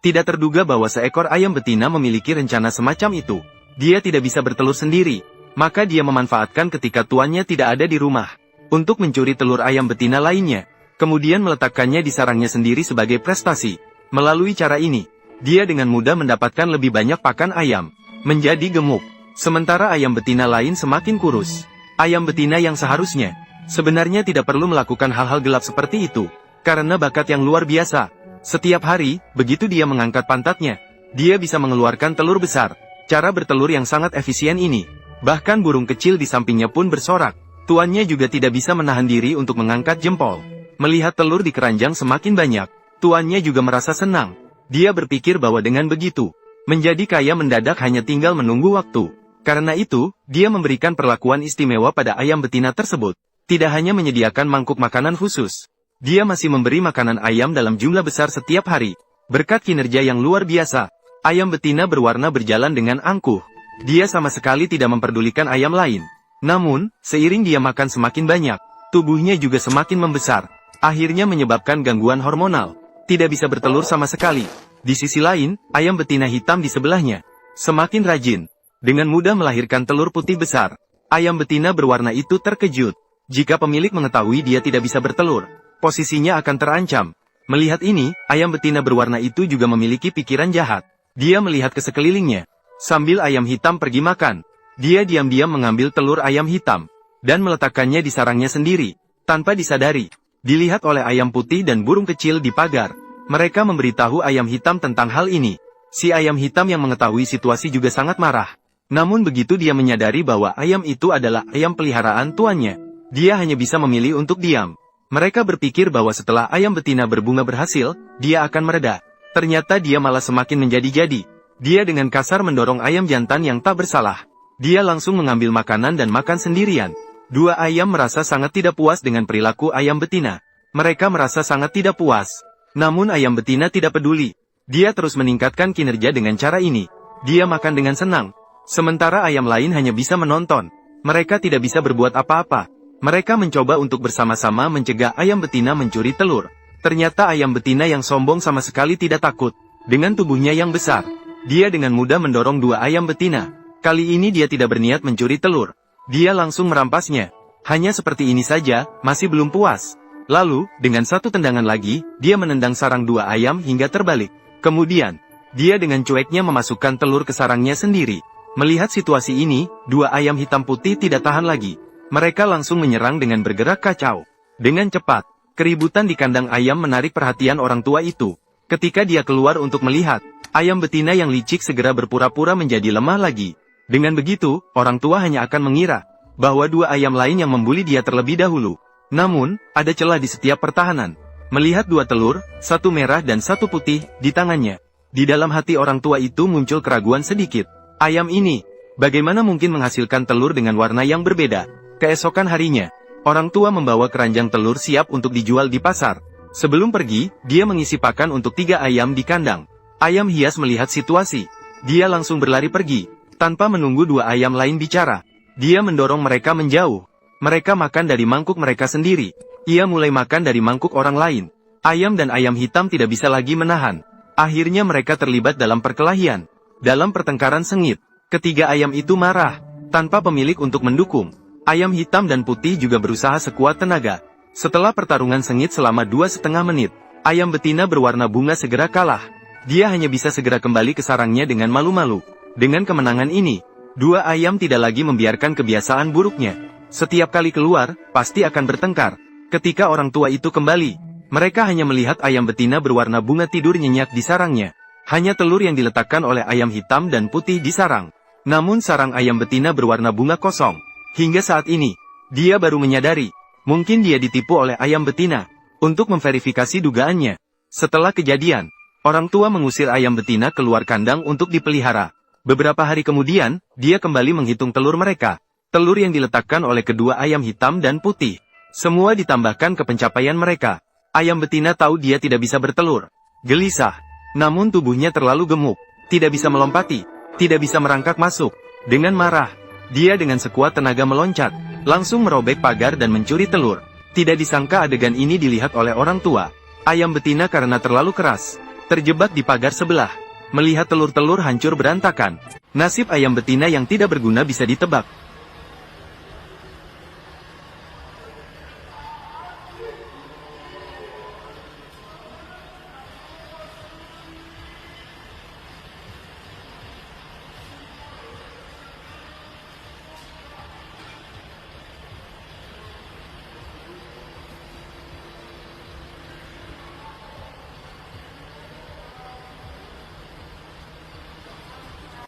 Tidak terduga bahwa seekor ayam betina memiliki rencana semacam itu. Dia tidak bisa bertelur sendiri, maka dia memanfaatkan ketika tuannya tidak ada di rumah untuk mencuri telur ayam betina lainnya, kemudian meletakkannya di sarangnya sendiri sebagai prestasi. Melalui cara ini, dia dengan mudah mendapatkan lebih banyak pakan ayam, menjadi gemuk. Sementara ayam betina lain semakin kurus. Ayam betina yang seharusnya sebenarnya tidak perlu melakukan hal-hal gelap seperti itu, karena bakat yang luar biasa. Setiap hari, begitu dia mengangkat pantatnya, dia bisa mengeluarkan telur besar. Cara bertelur yang sangat efisien ini, bahkan burung kecil di sampingnya pun bersorak. Tuannya juga tidak bisa menahan diri untuk mengangkat jempol. Melihat telur di keranjang semakin banyak, tuannya juga merasa senang. Dia berpikir bahwa dengan begitu, menjadi kaya mendadak hanya tinggal menunggu waktu. Karena itu, dia memberikan perlakuan istimewa pada ayam betina tersebut. Tidak hanya menyediakan mangkuk makanan khusus, dia masih memberi makanan ayam dalam jumlah besar setiap hari. Berkat kinerja yang luar biasa, ayam betina berwarna berjalan dengan angkuh. Dia sama sekali tidak memperdulikan ayam lain. Namun, seiring dia makan semakin banyak, tubuhnya juga semakin membesar. Akhirnya menyebabkan gangguan hormonal. Tidak bisa bertelur sama sekali. Di sisi lain, ayam betina hitam di sebelahnya semakin rajin. Dengan mudah melahirkan telur putih besar. Ayam betina berwarna itu terkejut. Jika pemilik mengetahui dia tidak bisa bertelur, posisinya akan terancam. Melihat ini, ayam betina berwarna itu juga memiliki pikiran jahat. Dia melihat ke sekelilingnya. Sambil ayam hitam pergi makan, dia diam-diam mengambil telur ayam hitam dan meletakkannya di sarangnya sendiri. Tanpa disadari, dilihat oleh ayam putih dan burung kecil di pagar. Mereka memberitahu ayam hitam tentang hal ini. Si ayam hitam yang mengetahui situasi juga sangat marah. Namun begitu dia menyadari bahwa ayam itu adalah ayam peliharaan tuannya, dia hanya bisa memilih untuk diam. Mereka berpikir bahwa setelah ayam betina berbunga berhasil, dia akan mereda. Ternyata dia malah semakin menjadi-jadi. Dia dengan kasar mendorong ayam jantan yang tak bersalah. Dia langsung mengambil makanan dan makan sendirian. Dua ayam merasa sangat tidak puas dengan perilaku ayam betina. Mereka merasa sangat tidak puas. Namun ayam betina tidak peduli. Dia terus meningkatkan kinerja dengan cara ini. Dia makan dengan senang. Sementara ayam lain hanya bisa menonton. Mereka tidak bisa berbuat apa-apa. Mereka mencoba untuk bersama-sama mencegah ayam betina mencuri telur. Ternyata ayam betina yang sombong sama sekali tidak takut. Dengan tubuhnya yang besar, dia dengan mudah mendorong dua ayam betina. Kali ini dia tidak berniat mencuri telur. Dia langsung merampasnya. Hanya seperti ini saja, masih belum puas. Lalu, dengan satu tendangan lagi, dia menendang sarang dua ayam hingga terbalik. Kemudian, dia dengan cueknya memasukkan telur ke sarangnya sendiri. Melihat situasi ini, dua ayam hitam putih tidak tahan lagi. Mereka langsung menyerang dengan bergerak kacau. Dengan cepat, keributan di kandang ayam menarik perhatian orang tua itu. Ketika dia keluar untuk melihat, ayam betina yang licik segera berpura-pura menjadi lemah lagi. Dengan begitu, orang tua hanya akan mengira bahwa dua ayam lain yang membuli dia terlebih dahulu. Namun, ada celah di setiap pertahanan. Melihat dua telur, satu merah dan satu putih, di tangannya. Di dalam hati orang tua itu muncul keraguan sedikit. Ayam ini, bagaimana mungkin menghasilkan telur dengan warna yang berbeda? Keesokan harinya, orang tua membawa keranjang telur siap untuk dijual di pasar. Sebelum pergi, dia mengisi pakan untuk 3 ayam di kandang. Ayam hias melihat situasi. Dia langsung berlari pergi, tanpa menunggu 2 ayam lain bicara. Dia mendorong mereka menjauh. Mereka makan dari mangkuk mereka sendiri. Ia mulai makan dari mangkuk orang lain. Ayam dan ayam hitam tidak bisa lagi menahan. Akhirnya mereka terlibat dalam perkelahian. Dalam pertengkaran sengit, ketiga ayam itu marah, tanpa pemilik untuk mendukung. Ayam hitam dan putih juga berusaha sekuat tenaga. Setelah pertarungan sengit selama 2,5 menit, ayam betina berwarna bunga segera kalah. Dia hanya bisa segera kembali ke sarangnya dengan malu-malu. Dengan kemenangan ini, 2 ayam tidak lagi membiarkan kebiasaan buruknya. Setiap kali keluar, pasti akan bertengkar. Ketika orang tua itu kembali, mereka hanya melihat ayam betina berwarna bunga tidur nyenyak di sarangnya. Hanya telur yang diletakkan oleh ayam hitam dan putih di sarang. Namun sarang ayam betina berwarna bunga kosong. Hingga saat ini, dia baru menyadari, mungkin dia ditipu oleh ayam betina. Untuk memverifikasi dugaannya, setelah kejadian, orang tua mengusir ayam betina keluar kandang untuk dipelihara. Beberapa hari kemudian, dia kembali menghitung telur mereka. Telur yang diletakkan oleh kedua ayam hitam dan putih. Semua ditambahkan ke pencapaian mereka. Ayam betina tahu dia tidak bisa bertelur. Gelisah. Namun tubuhnya terlalu gemuk. Tidak bisa melompati. Tidak bisa merangkak masuk. Dengan marah, dia dengan sekuat tenaga meloncat, langsung merobek pagar dan mencuri telur. Tidak disangka adegan ini dilihat oleh orang tua. Ayam betina karena terlalu keras, terjebak di pagar sebelah. Melihat telur-telur hancur berantakan, nasib ayam betina yang tidak berguna bisa ditebak.